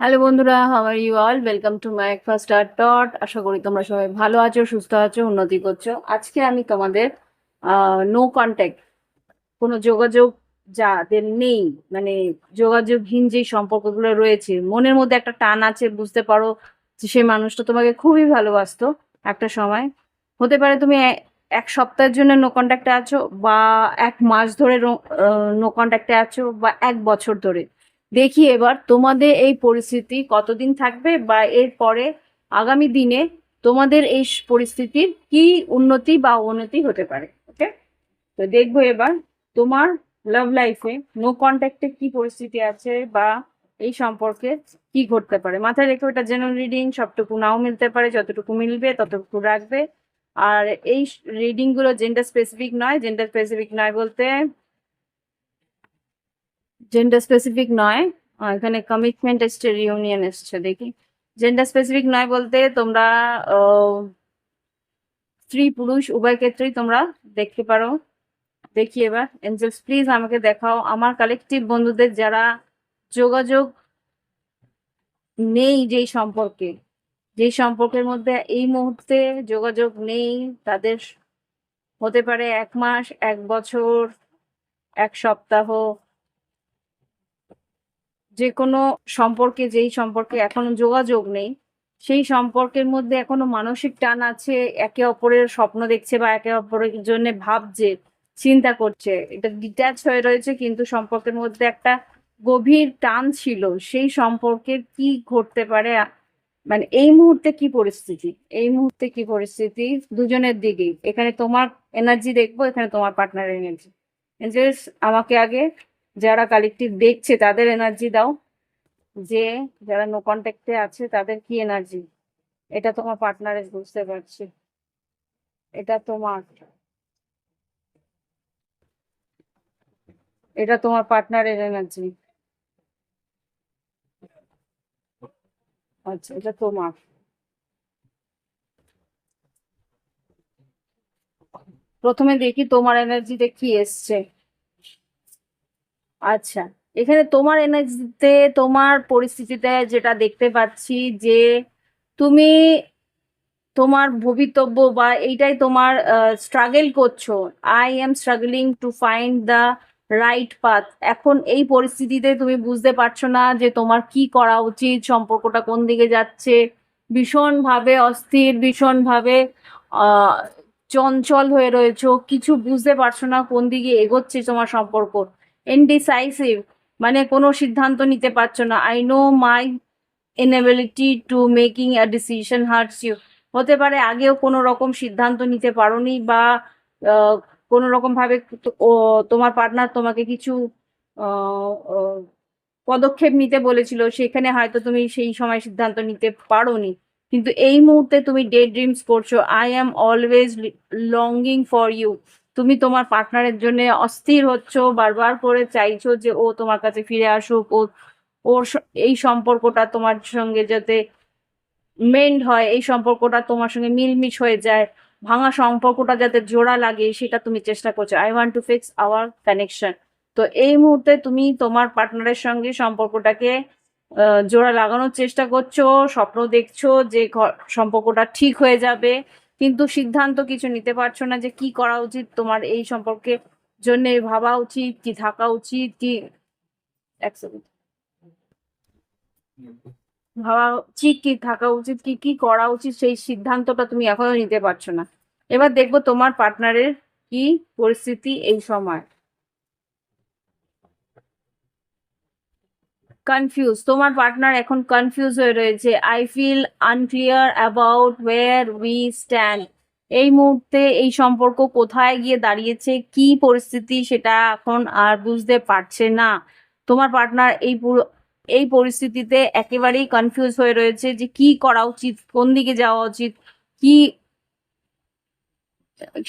Hello বন্ধুরা, how are you all? Welcome to my first art dot. আশা করি তোমরা সবাই ভালো আছো, সুস্থ আছো, উন্নতি করছো। আজকে আমি তোমাদের নো কন্ট্যাক্ট, কোনো যোগাযোগ যাদের নেই, মানে যোগাযোগহীন যে সম্পর্কগুলো রয়েছে, মনের মধ্যে একটা টান আছে, বুঝতে পারো যে সেই মানুষটা তোমাকে খুবই ভালোবাসতো একটা সময়। হতে পারে তুমি এক সপ্তাহের জন্য নো কন্ট্যাক্টে আছো, বা এক মাস ধরে নো কন্ট্যাক্টে আছো, বা এক বছর ধরে। দেখি এবার তোমাদের এই পরিস্থিতি কতদিন থাকবে, বা এর পরে আগামী দিনে তোমাদের এই পরিস্থিতির কি উন্নতি বা অবনতি হতে পারে। ওকে, তো দেখবো এবার তোমার লাভ লাইফে নো কন্ট্যাক্টে কি পরিস্থিতি আছে, বা এই সম্পর্কে কি ঘটতে পারে। মাথায় রেখে ওটা জেনারেল রিডিং, সবটুকু নাও মিলতে পারে, যতটুকু মিলবে ততটুকু রাখবে। আর এই রিডিং গুলো জেন্ডার স্পেসিফিক নয়। জেন্ডার স্পেসিফিক নয় বলতে জেন্ডার স্পেসিফিক নয়, এখানে কমিটমেন্ট এসছে, রিউনিয়ন এসছে। দেখি, জেন্ডার স্পেসিফিক নয় বলতে তোমরা স্ত্রী পুরুষ উভয় ক্ষেত্রেই তোমরা দেখতে পারো। দেখি এবার এঞ্জেলস প্লিজ আমাকে দেখাও আমার কালেকটিভ বন্ধুদের যারা যোগাযোগ নেই, যেই সম্পর্কের মধ্যে এই মুহূর্তে যোগাযোগ নেই, তাদের হতে পারে 1 মাস, 1 বছর, 1 সপ্তাহ, যে কোনো সম্পর্কে, যেই সম্পর্কে এখনো যোগাযোগ নেই, সেই সম্পর্কের মধ্যে এখনো মানসিক টান আছে, একে অপরের স্বপ্ন দেখছে বা একে অপরের জন্য ভাবছে, চিন্তা করছে। এটা ডিট্যাচ হয়ে রয়েছে, কিন্তু সম্পর্কের মধ্যে একটা গভীর টান ছিল। সেই সম্পর্কের কি ঘটতে পারে, মানে এই মুহূর্তে কি পরিস্থিতি, এই মুহূর্তে কি পরিস্থিতি দুজনের দিকেই। এখানে তোমার এনার্জি দেখবো, এখানে তোমার পার্টনার এনার্জি। জাস্ট আমাকে আগে যারা কালেকটিভ দেখছে তাদের এনার্জি দাও, যে যারা নো কন্ট্যাক্টে আছে তাদের কি এনার্জি। এটা তোমার পার্টনারের, বুঝতে পারছি, এটা তোমার, এটা তোমার পার্টনারের এনার্জি। আচ্ছা, এটা তোমার। প্রথমে দেখি তোমার এনার্জিতে কি এসছে। আচ্ছা, এখানে তোমার এনার্জিতে, তোমার পরিস্থিতিতে যেটা দেখতে পাচ্ছি, যে তুমি তোমার ভবিতব্য বা এইটাই তোমার স্ট্রাগল করছো। I am struggling to find the right path. এখন এই পরিস্থিতিতে তুমি বুঝতে পারছো না যে তোমার কি করা উচিত, সম্পর্কটা কোন দিকে যাচ্ছে। ভীষণভাবে অস্থির, ভীষণভাবে আহ চঞ্চল হয়ে রয়েছো, কিছু বুঝতে পারছো না কোন দিকে এগোচ্ছে তোমার সম্পর্ক। ইনডিসাইসিভ, মানে কোনো সিদ্ধান্ত নিতে পারছো না। I know my inability to making a decision hurts you। হতে পারে আগেও কোনো রকম সিদ্ধান্ত নিতে পারোনি, বা আহ, কোনো রকম ভাবে তোমার পার্টনার তোমাকে কিছু আহ, আহ, পদক্ষেপ নিতে বলেছিল, সেখানে হয়তো তুমি সেই সময় সিদ্ধান্ত নিতে পারোনি। কিন্তু এই মুহূর্তে তুমি ডে ড্রিমস করছো, I am always longing for you. তুমি তোমার পার্টনারের জন্য অস্থির হচ্ছ, বারবার করে চাইছো যে ও তোমার কাছে ফিরে আসুক, এই সম্পর্কটা তোমার সঙ্গে যাতে মেন্ড হয়, এই সম্পর্কটা তোমার সঙ্গে মিলমিশ হয়ে যায়, ভাঙা সম্পর্কটা যাতে জোড়া লাগে, সেটা তুমি চেষ্টা করছো। I want to fix hour connection. তো এই মুহূর্তে তুমি তোমার পার্টনারের সঙ্গে সম্পর্কটাকে জোড়া লাগানোর চেষ্টা করছো, স্বপ্ন দেখছো যে সম্পর্কটা ঠিক হয়ে যাবে, কিন্তু সিদ্ধান্ত কিছু নিতে পারছো না যে কি করা উচিত তোমার এই সম্পর্কে জন্য। ভাবা উচিত কি থাকা উচিত, কি এক second। ভাবা উচিত কি থাকা উচিত, কি কি করা উচিত, সেই সিদ্ধান্তটা তুমি এখনো নিতে পারছো না। এবার দেখবো তোমার পার্টনারের কি পরিস্থিতি এই সময়। কনফিউজ, তোমার পার্টনার এখন কনফিউজ হয়ে রয়েছে। I feel unclear about where we stand. এই মুহূর্তে এই সম্পর্ক কোথায় গিয়ে দাঁড়িয়েছে, কি পরিস্থিতি, সেটা এখন আর বুঝতে পারছে না। তোমার পার্টনার এই পুরো এই পরিস্থিতিতে একেবারেই কনফিউজ হয়ে রয়েছে যে কি করা উচিত, কোন দিকে যাওয়া উচিত, কি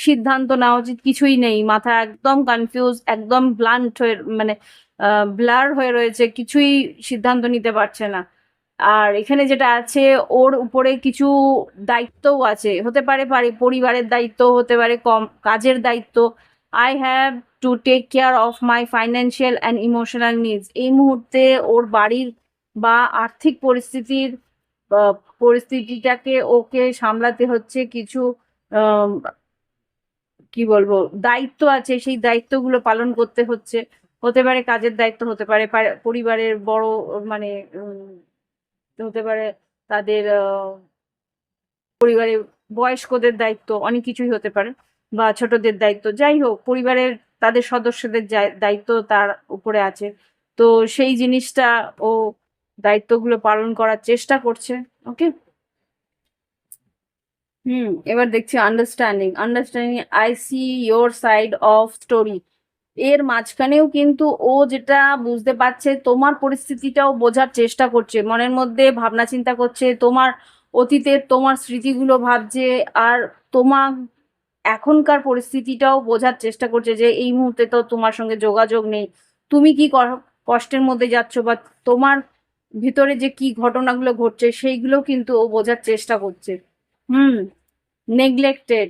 সিদ্ধান্ত নেওয়া উচিত, কিছুই নেই। মাথা একদম কনফিউজ, একদম ব্লান্ট হয়ে মানে ব্লার হয়ে রয়েছে, কিছুই সিদ্ধান্ত নিতে পারছে না। আর এখানে যেটা আছে, ওর উপরে কিছু দায়িত্বও আছে, হতে পারে পরিবারের দায়িত্ব, হতে পারে কাজের দায়িত্ব। I have to take care of my financial and emotional needs. এই মুহূর্তে ওর বাড়ির বা আর্থিক পরিস্থিতিটাকে ওকে সামলাতে হচ্ছে। কিছু আম, কি বলবো, দায়িত্ব আছে, সেই দায়িত্বগুলো পালন করতে হচ্ছে। হতে পারে কাজের দায়িত্ব, হতে পারে পরিবারের বড় মানে হতে পারে তাদের পরিবারের বয়স্কদের দায়িত্ব, অনেক কিছুই হতে পারে, বা ছোটদের দায়িত্ব, যাই হোক পরিবারের তাদের সদস্যদের দায়িত্ব তার উপরে আছে। তো সেই জিনিসটা ও দায়িত্বগুলো পালন করার চেষ্টা করছে। ওকে, এবার দেখছি understanding I see your side of story. এর মাঝখানেও কিন্তু ও যেটা বুঝতে পারছে, তোমার পরিস্থিতিটাও বোঝার চেষ্টা করছে, মনের মধ্যে ভাবনা চিন্তা করছে, তোমার অতীতের তোমার স্মৃতিগুলো ভাবছে, আর তোমার এখনকার পরিস্থিতিটাও বোঝার চেষ্টা করছে যে এই মুহূর্তে তো তোমার সঙ্গে যোগাযোগ নেই, তুমি কি কষ্টের মধ্যে যাচ্ছ, বা তোমার ভিতরে যে কি ঘটনাগুলো ঘটছে সেইগুলো কিন্তু ও বোঝার চেষ্টা করছে। Hmm neglected,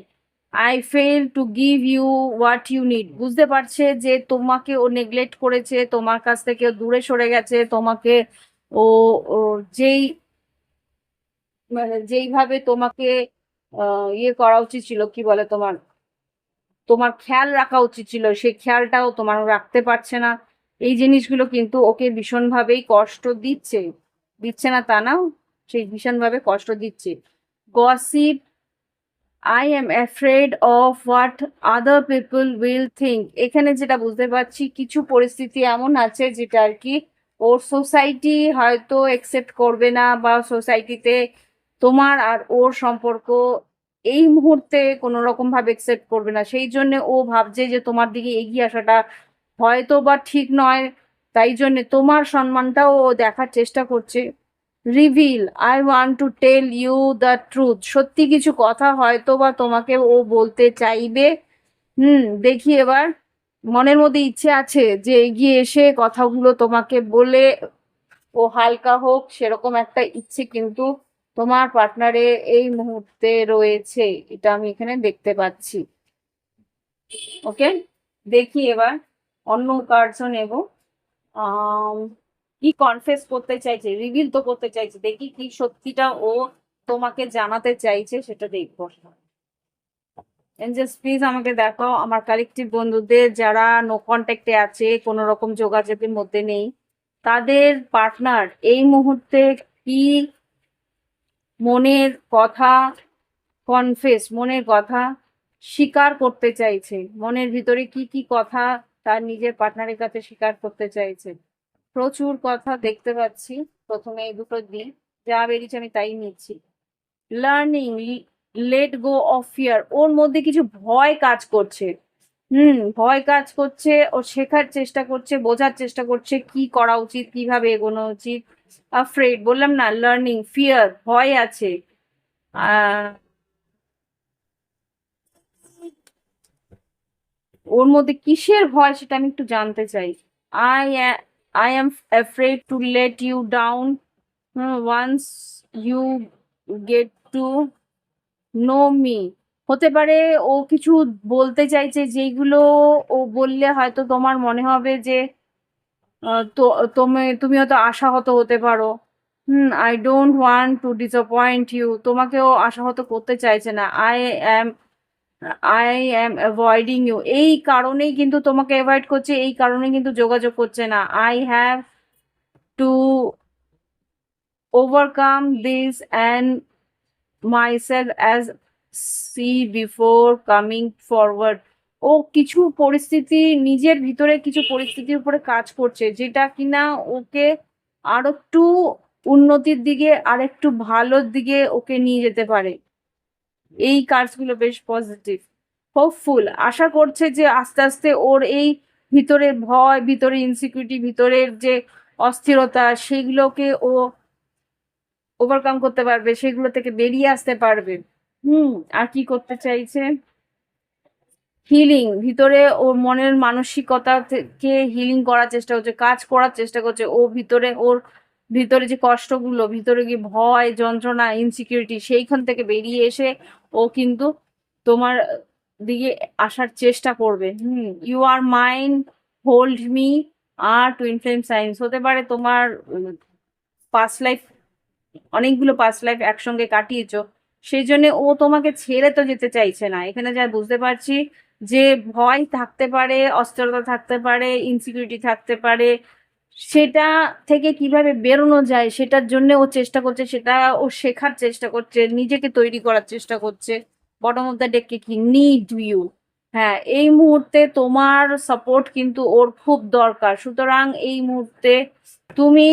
I fail to give you what you need. বুঝতে পারছে যে তোমাকে ও নেগলেক্ট করেছে, তোমার কাছ থেকে ও দূরে সরে গেছে, তোমাকে ও ও যেই মানে যেইভাবে তোমাকে ইয়ে করা উচিত ছিল, কি বলে, তোমার তোমার খেয়াল রাখা উচিত ছিল, সেই খেয়ালটাও তোমার রাখতে পারছে না। এই জিনিসগুলো কিন্তু ওকে ভীষণভাবেই কষ্ট দিচ্ছে, দিচ্ছে না তা না, সেই ভীষণভাবে কষ্ট দিচ্ছে। Gossip, I am afraid of what other people will think. এখানে যেটা বুঝতে পারছি, কিছু পরিস্থিতি এমন আছে যেটা আর কি ওর সোসাইটি হয়তো একসেপ্ট করবে না, বা সোসাইটিতে তোমার আর ওর সম্পর্ক এই মুহূর্তে কোনো রকম ভাবে একসেপ্ট করবে না। সেই জন্য ও ভাবছে যে তোমার দিকে এগিয়ে আসাটা হয়তো বা ঠিক নয়, তাই জন্য তোমার সম্মানটাও ও দেখার চেষ্টা করছে। Reveal, I want to tell you the truth. সত্যি কিছু কথা হয়তো বা তোমাকে ও বলতে চাইবে। দেখি এবার, মনের মধ্যে ইচ্ছে আছে যে এগিয়ে এসে কথাগুলো তোমাকে বলে ও হালকা হোক, সেরকম একটা ইচ্ছে কিন্তু তোমার পার্টনারে এই মুহূর্তে রয়েছে, এটা আমি এখানে দেখতে পাচ্ছি। ওকে, দেখি এবার অন্য কার্ডও নেব। আম, কি কনফেস করতে চাইছে, রিভিল তো করতে চাইছে, দেখি কি সত্যিটা ও তোমাকে জানাতে চাইছে, সেটা দেখবো। এঞ্জেলস প্লিজ আমাকে দেখাও আমার কালেকটিভ বন্ধুদের যারা নো কন্ট্যাক্টে আছে, কোনো রকম যোগাযোগের মধ্যে নেই, তাদের পার্টনার এই মুহূর্তে কি মনের কথা মনের কথা স্বীকার করতে চাইছে, মনের ভিতরে কি কি কথা তার নিজের পার্টনারের কাছে স্বীকার করতে চাইছে। প্রচুর কথা দেখতে পাচ্ছি, প্রথমে এই দুটো দিই, যা বেরিয়েছে আমি তাই নিচ্ছি। Learning, let go of fear. ওর মধ্যে কিছু ভয় কাজ করছে, ভয় কাজ করছে, ও শেখার চেষ্টা করছে, বোঝার চেষ্টা করছে কি করা উচিত, কিভাবে এগোনো উচিত। আফ্রেড, বললাম না, লার্নিং, ফিয়ার, ভয় আছে। ওর মধ্যে কিসের ভয় সেটা আমি একটু জানতে চাই। I I am afraid to let you down once you get to know me. হতে পারে ও কিছু বলতে চাইছে যেগুলো ও বললে হয়তো তোমার মনে হবে যে তো তুমি হয়তো আশাহত হতে পারো। I don't want to disappoint you. তোমাকেও আশাহত করতে চাইছে না। Am I am avoiding you. এই কারণেই কিন্তু তোমাকে অ্যাভয়েড করছে, এই কারণে কিন্তু যোগাযোগ করছে না। I have to overcome this and myself as see before coming forward। ও কিছু পরিস্থিতি, নিজের ভিতরে কিছু পরিস্থিতির উপরে কাজ করছে, যেটা কিনা ওকে আর একটু উন্নতির দিকে, আর একটু ভালোর দিকে ওকে নিয়ে যেতে পারে। এই কাজগুলো বেশ পজিটিভ। হোপফুল, আশা করছে যে আস্তে আস্তে ওর এই ভিতরের ভয়, ভিতরে ইনসিকিউরিটি, ভিতরের যে অস্থিরতা, সেগুলোকে ও ওভারকাম করতে পারবে, সেগুলো থেকে বেরিয়ে আসতে পারবে। আর কি করতে চাইছে? হিলিং, ভিতরে ওর মনের মানসিকতা থেকে হিলিং করার চেষ্টা করছে, কাজ করার চেষ্টা করছে। ওর ভিতরে যে কষ্টগুলো, ভিতরে কি ভয়, যন্ত্রণা, ইনসিকিউরিটি, সেইখান থেকে বেরিয়ে এসে ও কিন্তু তোমার দিকে আসার চেষ্টা করবে। You are mind, hold me, আর টুইন ফ্লেম সাইন্স হতে পারে তোমার পাস্ট লাইফ, অনেকগুলো পাস্ট লাইফ একসঙ্গে কাটিয়েছো, সেই জন্য ও তোমাকে ছেড়ে তো যেতে চাইছে না। এখানে যা বুঝতে পারছি যে ভয় থাকতে পারে, অস্থিরতা থাকতে পারে, ইনসিকিউরিটি থাকতে পারে, সেটা থেকে কিভাবে বেরোনো যায় সেটার জন্য ও চেষ্টা করছে, সেটা ও শেখার চেষ্টা করছে, নিজেকে তৈরি করার চেষ্টা করছে। বটম অফ দ্য ডেকে কি নিড ইউ। হ্যাঁ, এই মুহূর্তে তোমার সাপোর্ট কিন্তু ওর খুব দরকার। সুতরাং এই মুহূর্তে তুমি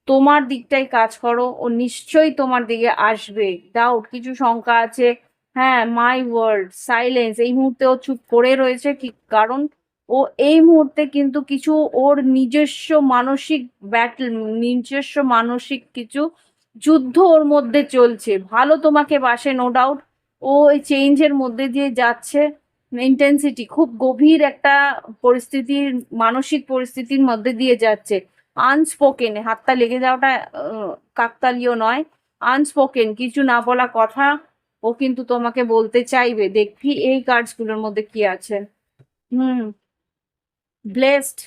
তোমার দিকটাই কাজ করো, ও নিশ্চয়ই তোমার দিকে আসবে। ডাউট, কিছু শঙ্কা আছে। হ্যাঁ, মাই ওয়ার্ড, সাইলেন্স, এই মুহূর্তে ও চুপ করে রয়েছে কি কারণ? ও এই মুহূর্তে কিন্তু কিছু ওর নিজস্ব মানসিক ব্যাটল, নিজস্ব মানসিক কিছু যুদ্ধ ওর মধ্যে চলছে। ভালো তোমাকে বাসে, নো ডাউট। ও এই চেঞ্জের মধ্যে দিয়ে যাচ্ছে, ইন্টেন্সিটি খুব গভীর একটা পরিস্থিতির, মানসিক পরিস্থিতির মধ্যে দিয়ে যাচ্ছে। আনস্পোকেন, হাতটা লেগে যাওয়াটা কাকতালীয় নয়, আনস্পোকেন কিছু না বলা কথা ও কিন্তু তোমাকে বলতে চাইবে। দেখি এই কার্ডস গুলোর মধ্যে কি আছে। Hmm blessed,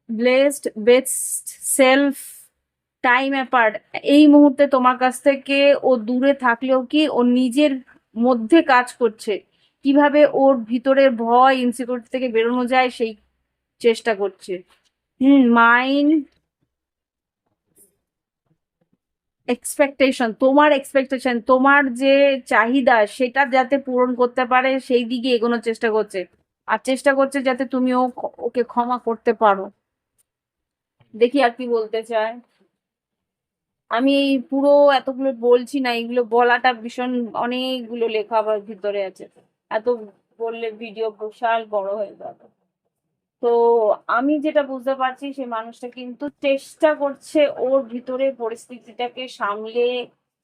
blessed, best self, time apart. এই মুহূর্তে তোমার কাছ থেকে ও দূরে থাকলেও কি ও নিজের মধ্যে কাজ করছে, কিভাবে ওর ভিতরের ভয়, ইনসিকিউরিটি থেকে বেরোনো যায় সেই চেষ্টা করছে। মাইন্ড, এক্সপেকটেশন, তোমার এক্সপেকটেশন, তোমার যে চাহিদা সেটা যাতে পূরণ করতে পারে সেই দিকে এগোনোর চেষ্টা করছে, আর চেষ্টা করছে যাতে তুমি ওকে ক্ষমা করতে পারো। দেখি আর কি বলতে চায়। আমি এই পুরো এতগুলো বলছি না, এগুলো বলাটা ভীষণ, অনেকগুলো লেখা আবার ভিতরে আছে, এত বললে ভিডিও বিশাল বড় হয়ে যাবে। তো আমি যেটা বুঝতে পারছি, সেই মানুষটা কিন্তু চেষ্টা করছে ওর ভিতরে পরিস্থিতিটাকে সামলে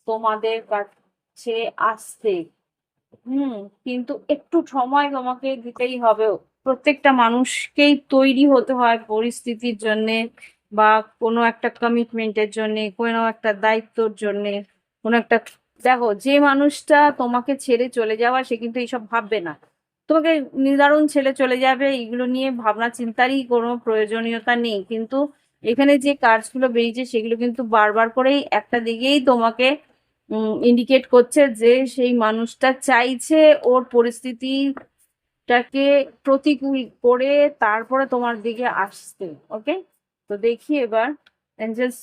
তোমাদের কাছে আসতে। হুম কিন্তু একটু সময় তোমাকে দিতেই হবে। প্রত্যেকটা মানুষকেই তৈরি হতে হয় পরিস্থিতির জন্যে, বা কোনো একটা কমিটমেন্টের জন্যে, কোনো একটা দায়িত্বর জন্যে, কোনো একটা, দেখো যে মানুষটা তোমাকে ছেড়ে চলে যাওয়া সে কিন্তু এইসব ভাববে না, তোমাকে নির্দারুণ ছেড়ে চলে যাবে, এগুলো নিয়ে ভাবনা চিন্তারই কোনো প্রয়োজনীয়তা নেই। কিন্তু এখানে যে কাজগুলো বেরিয়েছে সেগুলো কিন্তু বারবার করেই একটা দিকেই তোমাকে ইন্ডিকেট করছে যে সেই মানুষটা চাইছে ওর পরিস্থিতিটাকে প্রতিকূল করে তারপরে তোমার দিকে আসতে। ওকে, তো দেখি এবার এঞ্জেলস,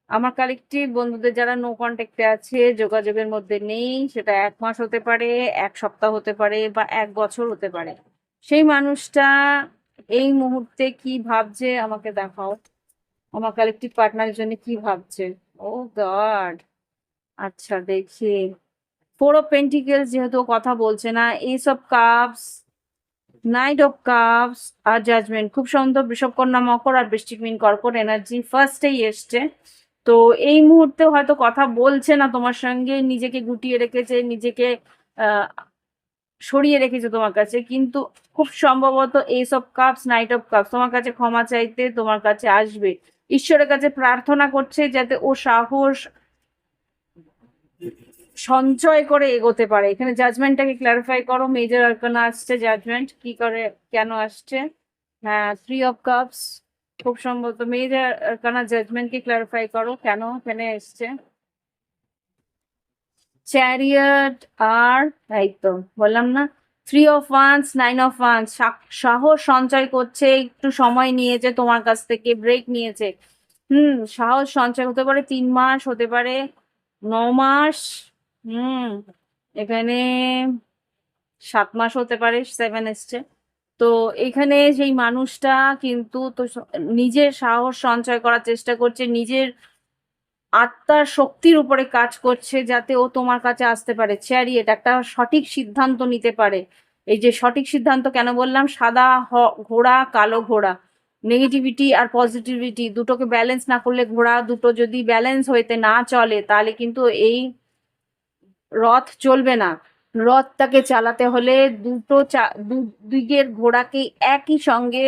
আমার কালেকটিভ বন্ধুদের যারা নো কন্ট্যাক্টে আছে, যোগাযোগের মধ্যে নেই, সেটা 1 মাস হতে পারে, 1 সপ্তাহ হতে পারে, বা 1 বছর হতে পারে, সেই মানুষটা এই মুহূর্তে কি ভাবছে আমাকে দেখাও। আমার কালেকটিভ পার্টনারের জন্য কি ভাবছে? ও গড, আচ্ছা দেখি। 4 অফ পেন্টিকেলস, যেহেতু ও কথা বলছে না, Ace of cups, Knight of cups, আর জাজমেন্ট। খুব সুন্দর, বৃষভকন্যা মকর আর বৃশ্চিক মীন কর্কট এনার্জি ফার্স্টেই এসছে। তো এই মুহূর্তে হয়তো কথা বলছে না তোমার সঙ্গে, নিজেকে গুটিয়ে রেখেছে, নিজেকে আহ সরিয়ে রেখেছে তোমার কাছে, কিন্তু খুব সম্ভবত Ace of cups, Knight of cups তোমার কাছে ক্ষমা চাইতে তোমার কাছে আসবে। ঈশ্বরের কাছে প্রার্থনা করছে যাতে ও সাহস সঞ্চয় করে এগোতে পারে। এখানে জাজমেন্টটাকে ক্লারিফাই করো। মেজর আরকানা আসছে, জাজমেন্ট কি করে, কেন আসছে? হ্যাঁ, 3 অফ কাপস, খুব সম্ভবত মেজর আরকানা, জাজমেন্টকে ক্লারিফাই করো কেন এখানে এসছে। চ্যারিয়ট, আর এই তো বললাম না, 3 অফ ওয়ান্স, 9 অফ ওয়ান্স, সাহস সঞ্চয় করছে, একটু সময় নিয়েছে তোমার কাছ থেকে, ব্রেক নিয়েছে। সাহস সঞ্চয় হতে পারে 3 মাস, হতে পারে 9 মাস। হুম এখানে 7 মাস হতে পারে, 7 এসছে। তো এখানে সেই মানুষটা কিন্তু তো নিজের সাহস সঞ্চয় করার চেষ্টা করছে, নিজের আত্মার শক্তির উপরে কাজ করছে যাতে ও তোমার কাছে আসতে পারে। চ্যারিয়েট, একটা সঠিক সিদ্ধান্ত নিতে পারে। এই যে সঠিক সিদ্ধান্ত কেন বললাম, সাদা ঘোড়া, কালো ঘোড়া, নেগেটিভিটি আর পজিটিভিটি দুটোকে ব্যালেন্স না করলে, ঘোড়া দুটো যদি ব্যালেন্স হইতে না চলে, তাহলে কিন্তু এই রথ চলবে না। রথটাকে চালাতে হলে দিকের ঘোড়াকে একই সঙ্গে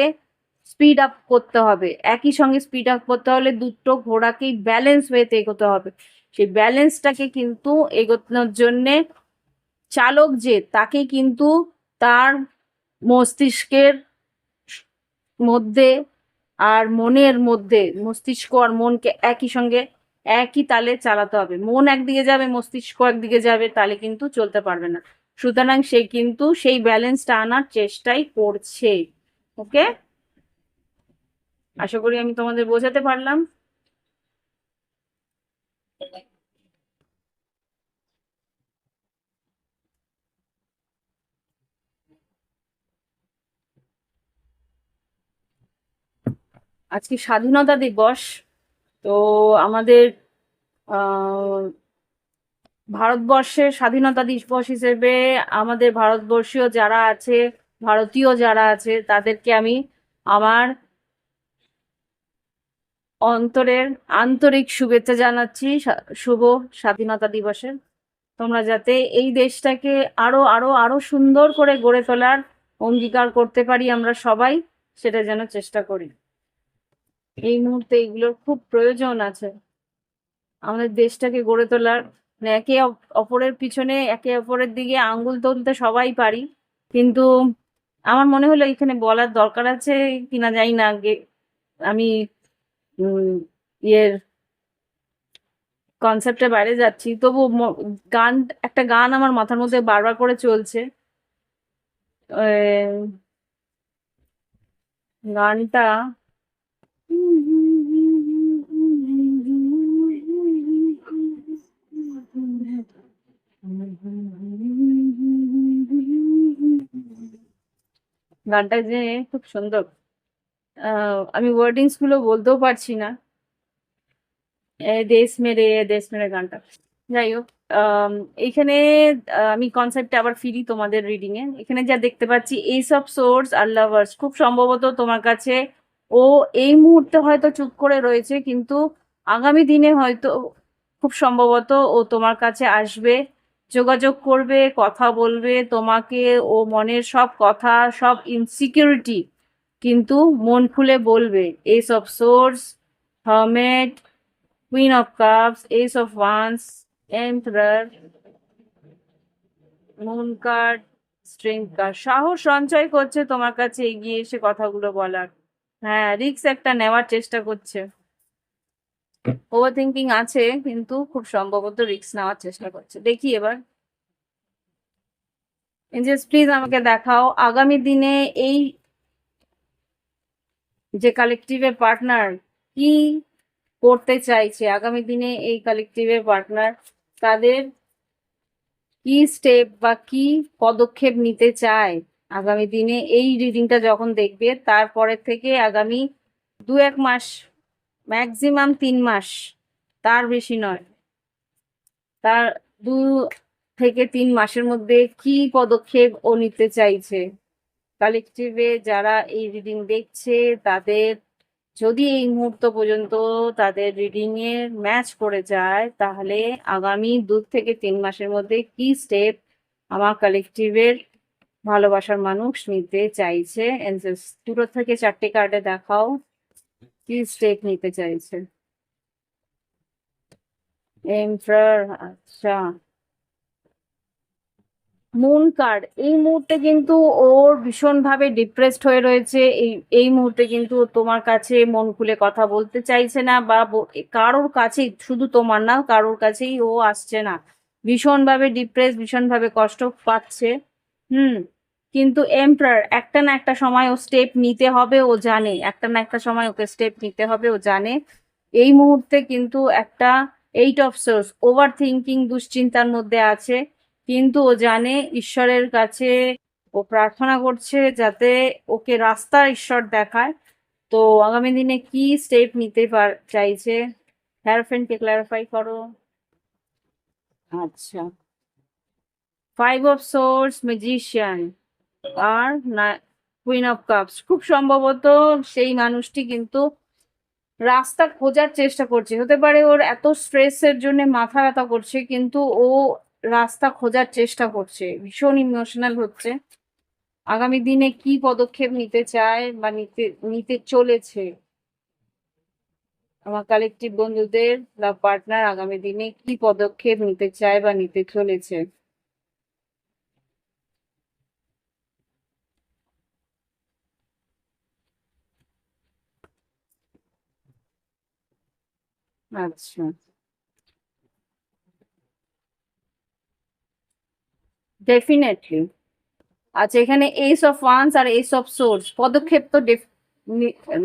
স্পিড আপ করতে হবে। একই সঙ্গে স্পিড আপ করতে হলে দুটো ঘোড়াকেই ব্যালেন্স ওয়েতে এগোতে হবে। সেই ব্যালেন্সটাকে কিন্তু এগোনোর জন্যে চালক যে, তাকে কিন্তু তার মস্তিষ্কের মধ্যে আর মনের মধ্যে, মস্তিষ্ক আর মনকে একই সঙ্গে একই তালে চালাতে হবে। মন একদিকে যাবে, মস্তিষ্ক একদিকে যাবে, তাহলে কিন্তু চলতে পারবে না। সুতরাং সে কিন্তু সেই ব্যালেন্সটা আনার চেষ্টাই করছে। ওকে, আশা করি আমি তোমাদের বোঝাতে পারলাম। আজকে স্বাধীনতা দিবস। তো আমাদের আহ ভারতবর্ষের স্বাধীনতা দিবস হিসেবে আমাদের ভারতবর্ষীয় যারা আছে, ভারতীয় যারা আছে, তাদেরকে আমি আমার অন্তরের আন্তরিক শুভেচ্ছা জানাচ্ছি শুভ স্বাধীনতা দিবসের। তোমরা যাতে এই দেশটাকে আরো আরো আরো সুন্দর করে গড়ে তোলার অঙ্গীকার করতে পারি আমরা সবাই, সেটা যেন চেষ্টা করি। এই মুহূর্তে এগুলোর খুব প্রয়োজন আছে আমাদের দেশটাকে গড়ে তোলার। মানে একে অপরের পিছনে, একে অপরের দিকে আঙ্গুল তুলতে সবাই পারি, কিন্তু আমার মনে হলো এখানে বলার দরকার আছে কিনা জানি না। আমি উম ইয়ের কনসেপ্টের বাইরে যাচ্ছি, তবু গান, একটা গান আমার মাথার মধ্যে বারবার করে চলছে। গানটা গানটা যে খুব সুন্দর, আমি ওয়ার্ডিংস গুলো বলতেও পারছি না। দেশ মেরে গানটা, যাই হোক। এইখানে আমি কনসেপ্টে আবার ফিরি তোমাদের রিডিং এ। এখানে যা দেখতে পাচ্ছি, এইস অফ সোর্স আর লাভার্স, খুব সম্ভবত তোমার কাছে ও এই মুহূর্তে হয়তো চুপ করে রয়েছে, কিন্তু আগামী দিনে হয়তো খুব সম্ভবত ও তোমার কাছে আসবে, যোগাযোগ করবে, কথা বলবে তোমাকে। ও মনের সব কথা, সব ইনসিকিউরিটি কিন্তু মন খুলে বলবে। Ace of swords, hermit, queen of cups, ace of wands, emperor, moon card, strength card. সাহস সঞ্চয় করছে তোমার কাছে এগিয়ে এসে কথাগুলো বলার। হ্যাঁ, রিস্ক একটা নেওয়ার চেষ্টা করছে। ওভার থিঙ্কিং আছে, কিন্তু খুব সম্ভবত রিস্ক নেওয়ার চেষ্টা করছে। দেখি এবার, এঞ্জেলস প্লিজ আমাকে দেখাও আগামী দিনে এই যে কালেকটিভের পার্টনার কি করতে চাইছে। আগামী দিনে এই কালেকটিভের পার্টনার তাদের কি স্টেপ বা কি পদক্ষেপ নিতে চায় আগামী দিনে। এই রিডিংটা যখন দেখবে, তারপরে থেকে আগামী 2-1 মাস, ম্যাক্সিমাম 3 মাস, তার বেশি নয়, তার 2 থেকে 3 মাসের মধ্যে কি পদক্ষেপ ও নিতে চাইছে। কালেকটিভে যারা এই রিডিং দেখছে, তাদের যদি এই মুহূর্ত পর্যন্ত তাদের রিডিং এর ম্যাচ করে যায়, তাহলে আগামী 2 থেকে 3 মাসের মধ্যে কি স্টেপ আমার কালেকটিভের ভালোবাসার মানুষ নিতে চাইছে। এঞ্জেলস 2 থেকে 4টে কার্ডে দেখাও কি স্টেপ নিতে চাইছে। এম্পারার, আচ্ছা। মুন কার্ড, এই মুহূর্তে কিন্তু ওর ভীষণভাবে ডিপ্রেসড হয়ে রয়েছে। এই মুহূর্তে কিন্তু তোমার কাছে মন খুলে কথা বলতে চাইছে না, বা কারোর কাছেই, শুধু তোমার না, কারোর কাছেই ও আসছে না। ভীষণভাবে ডিপ্রেস, ভীষণভাবে কষ্ট পাচ্ছে। হুম, কিন্তু এম্পারার, একটা না একটা সময় ও স্টেপ নিতে হবে, ও জানে একটা না একটা সময় ওকে স্টেপ নিতে হবে, ও জানে। এই মুহূর্তে কিন্তু একটা 8 অফ সোর্স, ওভার থিঙ্কিং, দুশ্চিন্তার মধ্যে আছে, কিন্তু ও জানে ঈশ্বরের কাছে ও প্রার্থনা করছে যাতে ওকে রাস্তা ঈশ্বর দেখায়। তো আগামী দিনে কি স্টেপ নিতে চাইছে, হ্যারোফেন্টকে ক্ল্যারিফাই করো। আচ্ছা, 5 অফ সোর্স, ম্যাজিশিয়ান, আর কুইন অফ কাপস, খুব সম্ভবত সেই মানুষটি কিন্তু রাস্তা খোঁজার চেষ্টা করছে। হতে পারে ওর এত স্ট্রেসের জন্য মাথা ব্যথা করছে, কিন্তু ও রাস্তা খোঁজার চেষ্টা করছে, ভীষণ ইমোশনাল হচ্ছে। আগামী দিনে কি পদক্ষেপ নিতে চায় বা নিতে নিতে চলেছে আমার কালেকটিভ বন্ধুদের, লাভ পার্টনার আগামী দিনে কি পদক্ষেপ নিতে চায় বা নিতে চলেছে। আচ্ছা, ডেফিনেটলি। আচ্ছা, এখানে এইস অফ ওয়ান্স আর এইস অফ সোর্স, পদক্ষেপ তো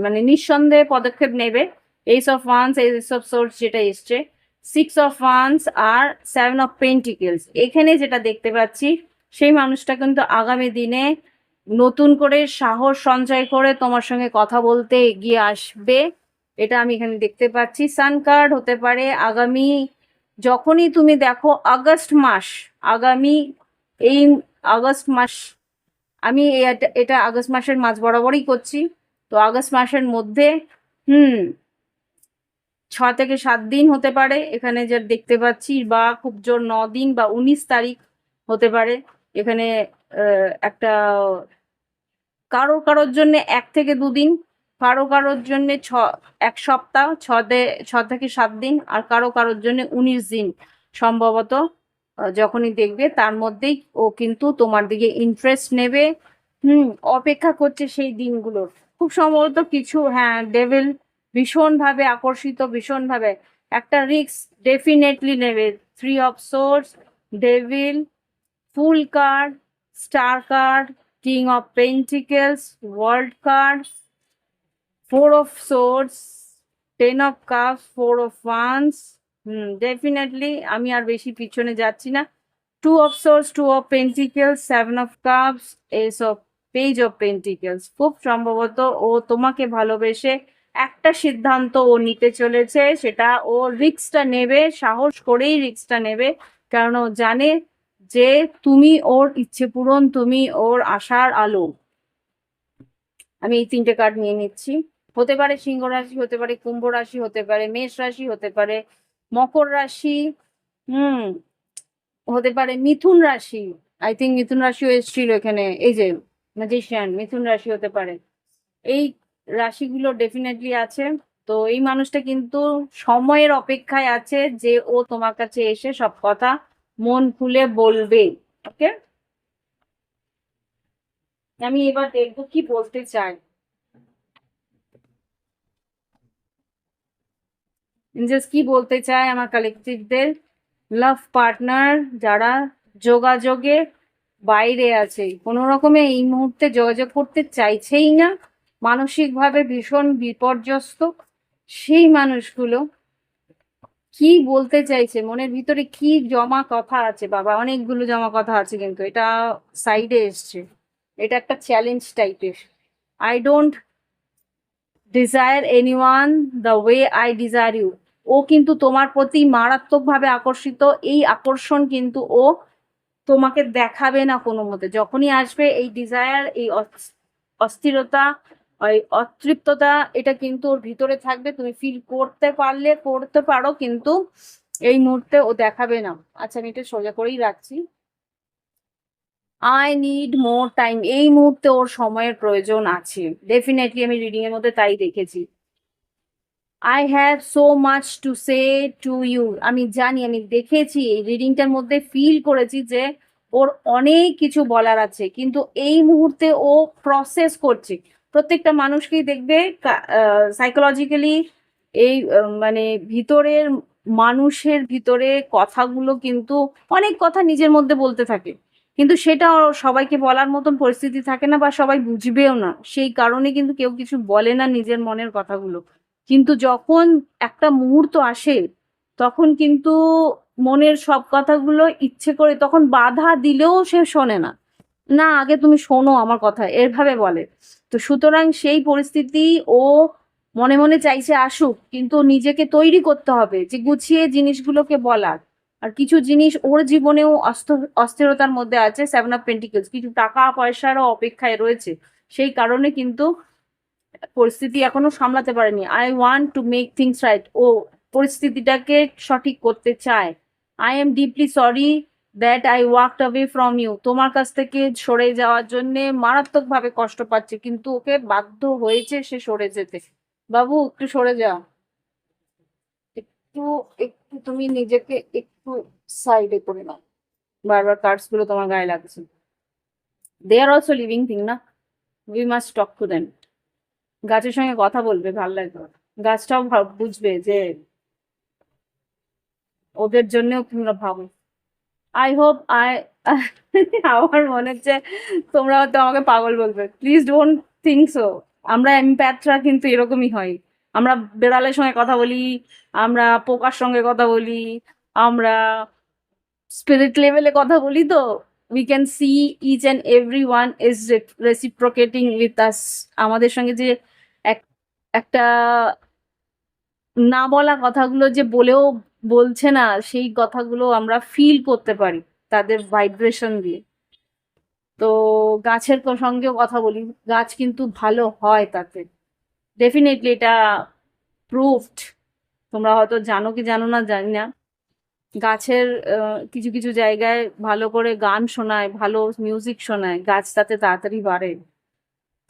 মানে নিঃসন্দেহে পদক্ষেপ নেবে। Ace of wands, ace of swords যেটা এসছে, সিক্স অফ ওয়ান্স আর সেভেন অফ পেন্টিকেলস, এখানে যেটা দেখতে পাচ্ছি সেই মানুষটা কিন্তু আগামী দিনে নতুন করে সাহস সঞ্চয় করে তোমার সঙ্গে কথা বলতে এগিয়ে আসবে, এটা আমি এখানে দেখতে পাচ্ছি। সান কার্ড হতে পারে আগামী, যখনই তুমি দেখো আগস্ট মাস, আগামী এই আগস্ট মাস, আমি এটা আগস্ট মাসের মাঝ বরাবরই করছি, তো আগস্ট মাসের মধ্যে হুম 6 থেকে 7 দিন হতে পারে এখানে যা দেখতে পাচ্ছি, বা খুব জোর 9 দিন বা 19 তারিখ হতে পারে এখানে। একটা কারোর কারোর জন্য 1 থেকে 2 দিন, কারোর জন্য 1 সপ্তাহ, 6 থেকে 7 দিন, আর কারোর জন্য 19 দিন সম্ভবত। যখনই দেখবে তার মধ্যেই ও কিন্তু তোমার দিকে ইন্টারেস্ট নেবে, অপেক্ষা করছে সেই দিনগুলোর। খুব সম্ভবত কিছু, হ্যাঁ, ডেভিল ভীষণভাবে আকর্ষিত, ভীষণভাবে একটা রিস্ক ডেফিনেটলি নেবে। 3 of swords, devil, fool card, star card, king of pentacles, world card, 4 of swords, 10 of cups, 4 of wands. Definitely আমি আর বেশি পিছনে যাচ্ছি না। 2 of swords, 2 of pentacles, 7 of cups, page of pentacles, খুব সম্ভবত ও তোমাকে ভালোবেসে একটা সিদ্ধান্ত ও নিতে চলেছে, সেটা ও রিস্কটা নেবে, সাহস করেই রিস্কটা নেবে, কারণ ও জানে যে তুমি ওর ইচ্ছে পূরণ, তুমি ওর আশার আলো। আমি এই 3টে কার্ড নিয়ে নিচ্ছি। হতে পারে সিংহ রাশি, হতে পারে কুম্ভ রাশি, হতে পারে মেষ রাশি, হতে পারে মকর রাশি, হুম হতে পারে মিথুন রাশি। আই থিঙ্ক মিথুন রাশিও এসেছিল এখানে, এই যে ম্যাজিশিয়ান, মিথুন রাশি হতে পারে। এই রাশিগুলো ডেফিনেটলি আছে। তো এই মানুষটা কিন্তু সময়ের অপেক্ষায় আছে যে ও তোমার কাছে এসে সব কথা মন খুলে বলবে। ওকে, আমি এবার দেখবো কি বলতে চাই। জাস্ট কি বলতে চাই আমার কালেকটিভদের, লাভ পার্টনার যারা যোগাযোগে বাইরে আছে, কোনো রকমে এই মুহূর্তে যোগাযোগ করতে চাইছেই না, মানসিকভাবে ভীষণ বিপর্যস্ত, সেই মানুষগুলো কি বলতে চাইছে, মনের ভিতরে কি জমা কথা আছে, বাবা অনেকগুলো জমা কথা আছে, কিন্তু এটা সাইডে এসছে, এটা একটা চ্যালেঞ্জ টাইপের। I don't desire anyone the way I desire you. ও কিন্তু তোমার প্রতি মারাত্মকভাবে আকর্ষিত, এই আকর্ষণ কিন্তু ও তোমাকে দেখাবে না কোনো মতে। যখনই আসবে এই ডিজায়ার, এই অস্থিরতা, ওই অতৃপ্ততা, এটা কিন্তু ওর ভিতরে থাকবে, তুমি ফিল করতে পারলে করতে পারো, কিন্তু এই মুহূর্তে ও দেখাবে না। আচ্ছা, আমি এটা সোজা করেই রাখছি। আই নিড মোর টাইম, এই মুহূর্তে ওর সময়ের প্রয়োজন আছে, ডেফিনেটলি আমি রিডিং এর মধ্যে তাই দেখেছি। I have so much to say to you, আমি জানি, আমি দেখেছি এই রিডিংটার মধ্যে, ফিল করেছি যে ওর অনেক কিছু বলার আছে, কিন্তু এই মুহূর্তে ও প্রসেস করছে। প্রত্যেকটা মানুষকেই দেখবে সাইকোলজিক্যালি, এই মানে ভিতরের মানুষের ভিতরে কথাগুলো কিন্তু, অনেক কথা নিজের মধ্যে বলতে থাকে, কিন্তু সেটা সবাইকে বলার মতন পরিস্থিতি থাকে না, বা সবাই বুঝবেও না, সেই কারণে কিন্তু কেউ কিছু বলে না নিজের মনের কথাগুলো। কিন্তু যখন একটা মুহূর্ত আসে, তখন কিন্তু মনের সব কথাগুলো ইচ্ছে করে তখন বাধা দিলেও সে শোনে না, না আগে তুমি শোনো আমার কথা, এভাবে বলে। তো সুতরাং সেই পরিস্থিতি ও মনে মনে চাইছে আসুক, কিন্তু নিজেকে তৈরি করতে হবে যে গুছিয়ে জিনিসগুলোকে বলার। আর কিছু জিনিস ওর জীবনেও অস্থিরতার মধ্যে আছে, 7 অফ পেন্টিকলস, কিছু টাকা পয়সারও অপেক্ষায় রয়েছে, সেই কারণে কিন্তু পরিস্থিতি এখনো সামলাতে পারেনি। I want to make things right. ও পরিস্থিতিটাকে সঠিক করতে চায়। I am deeply sorry that I walked away from you. তোমার কাছ থেকে সরে যাওয়ার জন্য মারাত্মকভাবে কষ্ট পাচ্ছে, কিন্তু ওকে বাধ্য হয়েছে সে সরে যেতে। বাবু একটু সরে যাও, একটু একটু তুমি নিজেকে একটু সাইডে করে নাও, বারবার কার্ডস গুলো তোমার গায়ে লাগছে। দে আর অলসো লিভিং থিং না, we must talk to them. গাছের সঙ্গে কথা বলবে, ভালো লাগবে। গাছটাও বুঝবে যে ওদের জন্যও তোমরা ভাবো। আই হোপ আমার মনে হচ্ছে তোমরা হয়তো আমাকে পাগল বলবে, প্লিজ ডোন্ট থিঙ্ক সো। আমরা এমপ্যাথরা কিন্তু এরকমই হয়। আমরা বেড়ালের সঙ্গে কথা বলি, আমরা পোকার সঙ্গে কথা বলি, আমরা স্পিরিট লেভেলে কথা বলি। তো we can see each and every one is reciprocating with us. আমাদের সঙ্গে যে একটা না বলা কথাগুলো যে বলেও বলছে না, সেই কথাগুলো আমরা ফিল করতে পারি তাদের ভাইব্রেশন দিয়ে। তো গাছের সঙ্গেও কথা বলি, গাছ কিন্তু ভালো হয় তাতে, ডেফিনেটলি এটা প্রুভড। তোমরা হয়তো জানো কি জানো না জানি না, গাছের কিছু কিছু জায়গায় ভালো করে গান শোনায়, ভালো মিউজিক শোনায়, গাছ তাতে তাড়াতাড়ি বাড়ে।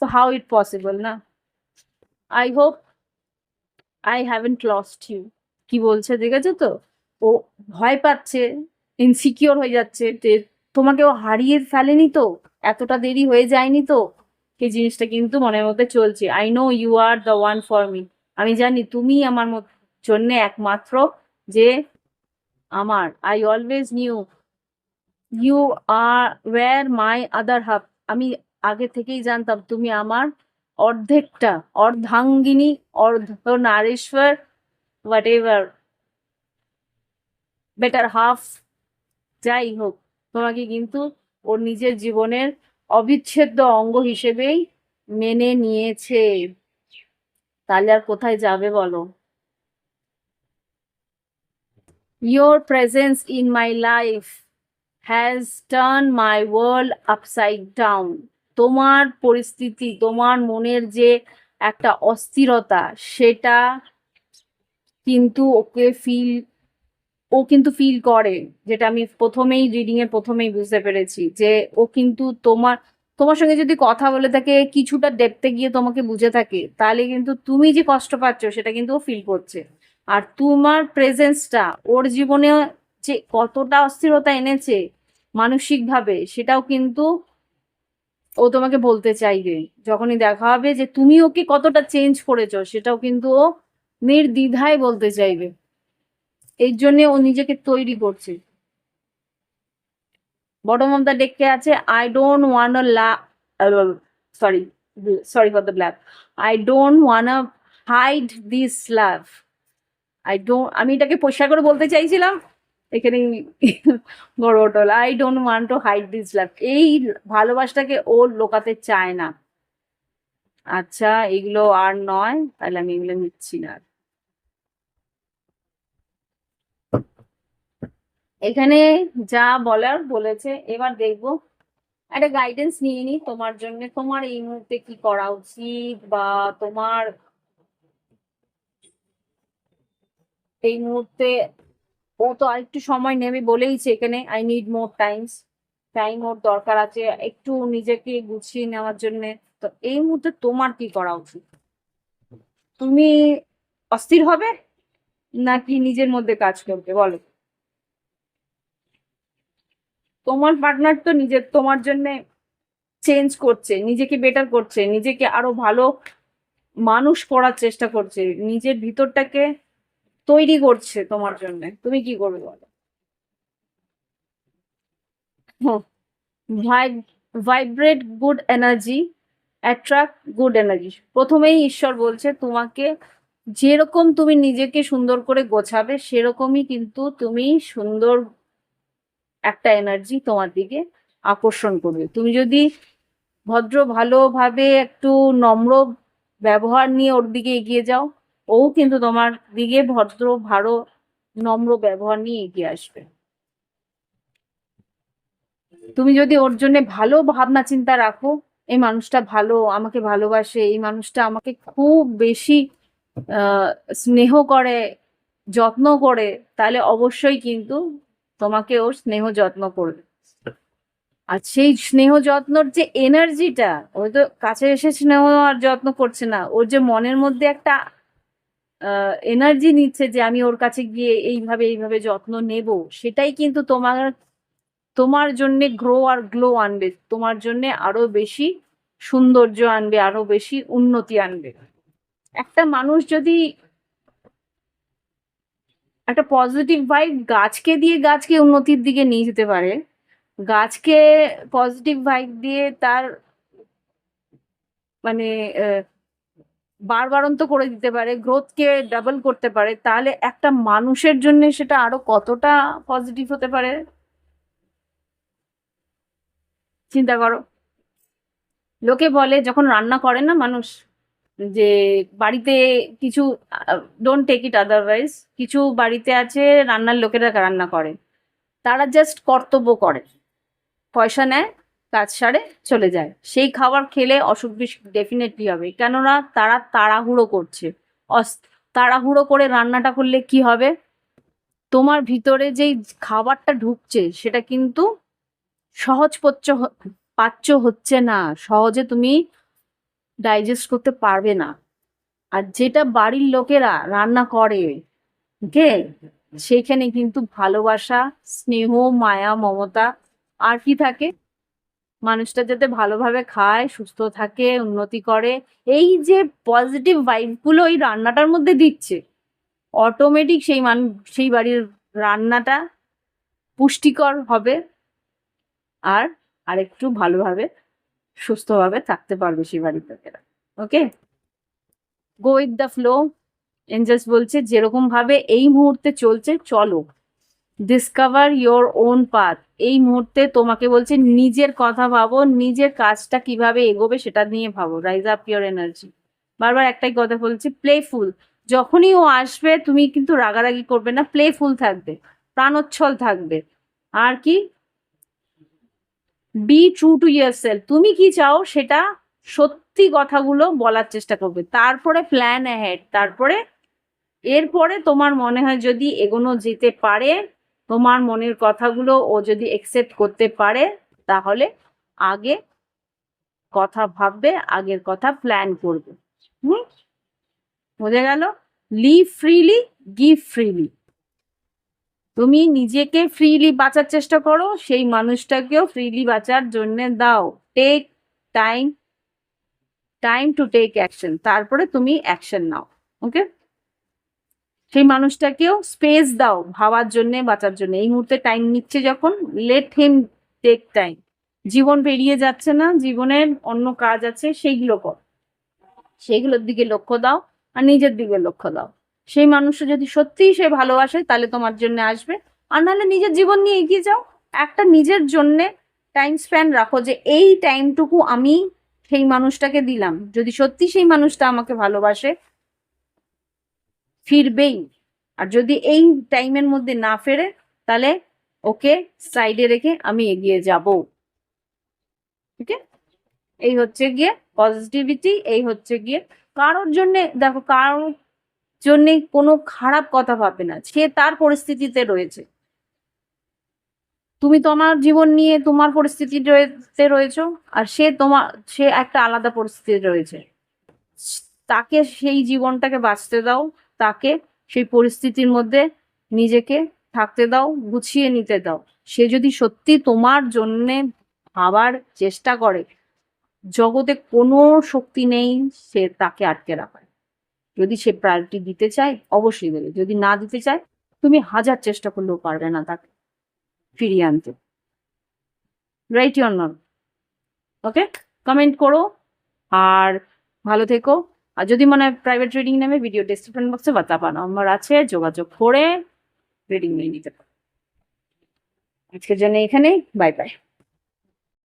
তো হাউ ইট পসিবল না? I hope I haven't lost you. কি বলছে দেখেছো তো? ও ভয় পাচ্ছে, ইনসিকিওর হয়ে যাচ্ছে যে তোমাকে ও হারিয়ে ফেলেনি তো, এতটা দেরি হয়ে যায়নি তো। সেই জিনিসটা কিন্তু মনের মধ্যে চলছে। I know you are the one for me. আমি জানি তুমি আমার জন্য একমাত্র যে আমার। I always knew you are were my other half. আমি আগে থেকেই জানতাম তুমি আমার অর্ধেকটা, অর্ধাঙ্গিনী, অর্ধনারীশ্বর, হোয়াট এভার, বেটার হাফ, যাই হোক, তোমাকে কিন্তু ওর নিজের জীবনের অবিচ্ছেদ্য অঙ্গ হিসেবেই মেনে নিয়েছে। তাহলে আর কোথায় যাবে বলো? Your presence in my life has turn my world upside down. তোমার পরিস্থিতি, তোমার মনের যে একটা অস্থিরতা, সেটা কিন্তু ও কিন্তু ফিল করে। যেটা আমি প্রথমেই রিডিং এর প্রথমেই বুঝতে পেরেছি যে ও কিন্তু তোমার সঙ্গে যদি কথা বলে থাকে, কিছুটা ডেপতে গিয়ে তোমাকে বুঝে থাকে, তাহলে কিন্তু তুমি যে কষ্ট পাচ্ছ সেটা কিন্তু ও ফিল করছে। আর তোমার প্রেজেন্সটা ওর জীবনে যে কতটা অস্থিরতা এনেছে মানসিক ভাবে, সেটাও কিন্তু ও তোমাকে বলতে চাইবে। যখনই দেখা হবে যে তুমি ওকে কতটা চেঞ্জ করেছো, সেটাও কিন্তু ও নির্দ্বিধায় বলতে চাইবে। এই জন্য ও নিজেকে তৈরি করছে। বটম অফ দ্য ডেকে আছে, I don't want sorry, sorry for the black, I don't want hide this love. আমি এটাকে পরিষ্কার করে বলতে চাইছিলাম, এখানে গড়বড় হলো। I don't want to hide this love. এই ভালোবাসাটাকে ও লোকাতে চায় না। আচ্ছা, এগুলো আর নয়, তাহলে আমি এগুলো নিচ্ছি না। এখানে যা বলার বলেছে, এবার দেখবো একটা গাইডেন্স নিয়ে নি তোমার জন্য। তোমার এই মুহূর্তে কি করা উচিত, বা তোমার এই মুহূর্তে, ও তো আরেকটু সময় নেবে বলেইছে এখানে, আই নিড মোর টাইম ওর দরকার আছে একটু নিজেকে গুছিয়ে নেওয়ার জন্য। তো এই মুহূর্তে তোমার কি করা উচিত? তুমি অস্থির হবে নাকি নিজের মধ্যে কাজ করবে বলো? তোমার পার্টনার তো তোমার জন্য চেঞ্জ করছে, নিজেকে বেটার করছে, নিজেকে আরো ভালো মানুষ করার চেষ্টা করছে, নিজের ভিতরটাকে তৈরি করছে তোমার জন্য। তুমি কি করবে বলো? Vibrate good energy, attract good energy. প্রথমেই ঈশ্বর বলছে তোমাকে যেরকম তুমি নিজেকে সুন্দর করে গোছাবে, সেরকমই কিন্তু তুমি সুন্দর একটা এনার্জি তোমার দিকে আকর্ষণ করবে। তুমি যদি ভদ্র ভালোভাবে একটু নম্র ব্যবহার নিয়ে ওর দিকে এগিয়ে যাও, ও কিন্তু তোমার দিকে ভদ্র ভালো নম্র ব্যবহার নিয়ে এগিয়ে আসবে। তুমি যদি ওর জন্য ভালো ভাবনা চিন্তা রাখো, এই মানুষটা ভালো, আমাকে ভালোবাসে, এই মানুষটা আমাকে খুব বেশি স্নেহ করে, যত্ন করে, তাহলে অবশ্যই কিন্তু তোমাকে ওর স্নেহ যত্ন করবে। আর সেই স্নেহ যত্নর যে এনার্জিটা, ওই তো কাছে এসে স্নেহ আর যত্ন করছে না, ওর যে মনের মধ্যে একটা এনার্জি নিচ্ছে যে আমি ওর কাছে গিয়ে এইভাবে এইভাবে যত্ন নেব, সেটাই কিন্তু তোমার তোমার জন্য গ্রো আর গ্লো আনবে, তোমার জন্য আরো বেশি সৌন্দর্য আনবে, আরো বেশি উন্নতি আনবে। একটা মানুষ যদি একটা পজিটিভ ভাইব গাছকে দিয়ে গাছকে উন্নতির দিকে নিয়ে যেতে পারে, গাছকে পজিটিভ ভাইব দিয়ে তার মানে বাড়বাড়ন্ত করে দিতে পারে, গ্রোথকে ডাবল করতে পারে, তাহলে একটা মানুষের জন্য সেটা আরো কতটা পজিটিভ হতে পারে চিন্তা করো। লোকে বলে যখন রান্না করে না মানুষ, যে বাড়িতে কিছু, ডোন্ট টেক ইট আদারওয়াইজ, কিছু বাড়িতে আছে রান্নার লোকেরা রান্না করে, তারা জাস্ট কর্তব্য করে, পয়সা নেয়, কাজ সারে চলে যায়। সেই খাবার খেলে অসুখ বিসুখ ডেফিনেটলি হবে, কেননা তারা তাড়াহুড়ো করছে। তাড়াহুড়ো করে রান্নাটা করলে কি হবে, তোমার ভিতরে যেই খাবারটা ঢুকছে সেটা কিন্তু সহজ পাচ্য হচ্ছে না, সহজে তুমি ডাইজেস্ট করতে পারবে না। আর যেটা বাড়ির লোকেরা রান্না করে, ওকে, সেখানে কিন্তু ভালোবাসা, স্নেহ, মায়া, মমতা, আর কি থাকে, মানুষটা যাতে ভালোভাবে খায়, সুস্থ থাকে, উন্নতি করে, এই যে পজিটিভ ভাইব গুলো ওই রান্নাটার মধ্যে দিচ্ছে, অটোমেটিক সেই বাড়ির রান্নাটা পুষ্টিকর হবে, আর আরেকটু ভালোভাবে সুস্থভাবে থাকতে পারবে সেই বাড়ির লোকেরা। Okay, go with the flow. Angels বলছে যেরকম ভাবে এই মুহূর্তে চলছে চলো, ডিসকভার ইয়োর ওন পাথ। এই মুহূর্তে তোমাকে বলছে নিজের কথা ভাবো, নিজের কাজটা কিভাবে এগোবে সেটা নিয়ে ভাবো, রাইজ আপ ইয়োর এনার্জি। বারবার একটাই কথা বলছি, প্লেফুল। যখনই ও আসবে তুমি কিন্তু রাগারাগি করবে না, প্লেফুল থাকবে, প্রাণোচ্ছল থাকবে। আর কি, be true to year self. তুমি কি চাও সেটা সত্যি কথাগুলো বলার চেষ্টা করবে, তারপরে প্ল্যান অ্যাহেড, তারপরে এরপরে তোমার মনে হয় যদি এগোনো যেতে পারে, তোমার মনের কথাগুলো ও যদি একসেপ্ট করতে পারে, তাহলে আগে কথা ভাববে, আগের কথা প্ল্যান করবে। হুম, বোঝা গেল? Live freely, give freely. তুমি নিজেকে ফ্রিলি বাঁচার চেষ্টা করো, সেই মানুষটাকেও ফ্রিলি বাঁচার জন্য দাও। Take time, time to take action, তারপরে তুমি অ্যাকশন নাও। ওকে, সেই মানুষটাকেও স্পেস দাও ভাবার জন্য, বাঁচার জন্য। এই মুহূর্তে টাইম নিচ্ছে যখন, লেট হিম টেক টাইম। জীবন পেরিয়ে যাচ্ছে না, জীবনের অন্য কাজ আছে, সেইগুলো কর, সেইগুলোর দিকে লক্ষ্য দাও, আর নিজের দিকে লক্ষ্য দাও। সেই মানুষটা যদি সত্যিই সে ভালোবাসে তাহলে তোমার জন্য আসবে, আর নাহলে নিজের জীবন নিয়ে এগিয়ে যাও। একটা নিজের জন্য টাইম স্প্যান রাখো, যে এই টাইমটুকু আমি সেই মানুষটাকে দিলাম, যদি সত্যি সেই মানুষটা আমাকে ভালোবাসে ফিরবেই, আর যদি এই টাইমের মধ্যে না ফেরে তাহলে ওকে সাইডে রেখে আমি এগিয়ে যাব। ওকে, এই হচ্ছে গিয়ে পজিটিভিটি, এই হচ্ছে গিয়ে কারোর জন্য, দেখো কারোর জন্য কোনো খারাপ কথা ভাববে না, সে তার পরিস্থিতিতে রয়েছে, তুমি তোমার জীবন নিয়ে তোমার পরিস্থিতিতে রয়েছো, আর সে একটা আলাদা পরিস্থিতিতে রয়েছে। তাকে সেই জীবনটাকে বাঁচতে দাও, তাকে সেই পরিস্থিতির মধ্যে নিজেকে থাকতে দাও, গুছিয়ে নিতে দাও। সে যদি সত্যি তোমার জন্যে ভাবার চেষ্টা করে, জগতে কোনো শক্তি নেই সে তাকে আটকে রাখার। যদি সে প্রায়োরিটি দিতে চায় অবশ্যই দেবে, যদি না দিতে চায় তুমি হাজার চেষ্টা করলেও পারবে না তাকে ফিরিয়ে আনতে। Right your not? Okay, comment করো আর ভালো থেকো। আর যদি মনে হয় প্রাইভেট রিডিং নেবে, ভিডিও ডেসক্রিপশন বক্সে WhatsApp নাম্বার আছে, যোগাযোগ করে রিডিং নিয়ে নিতে পারো। আজকের জন্য এখানেই, বাই বাই।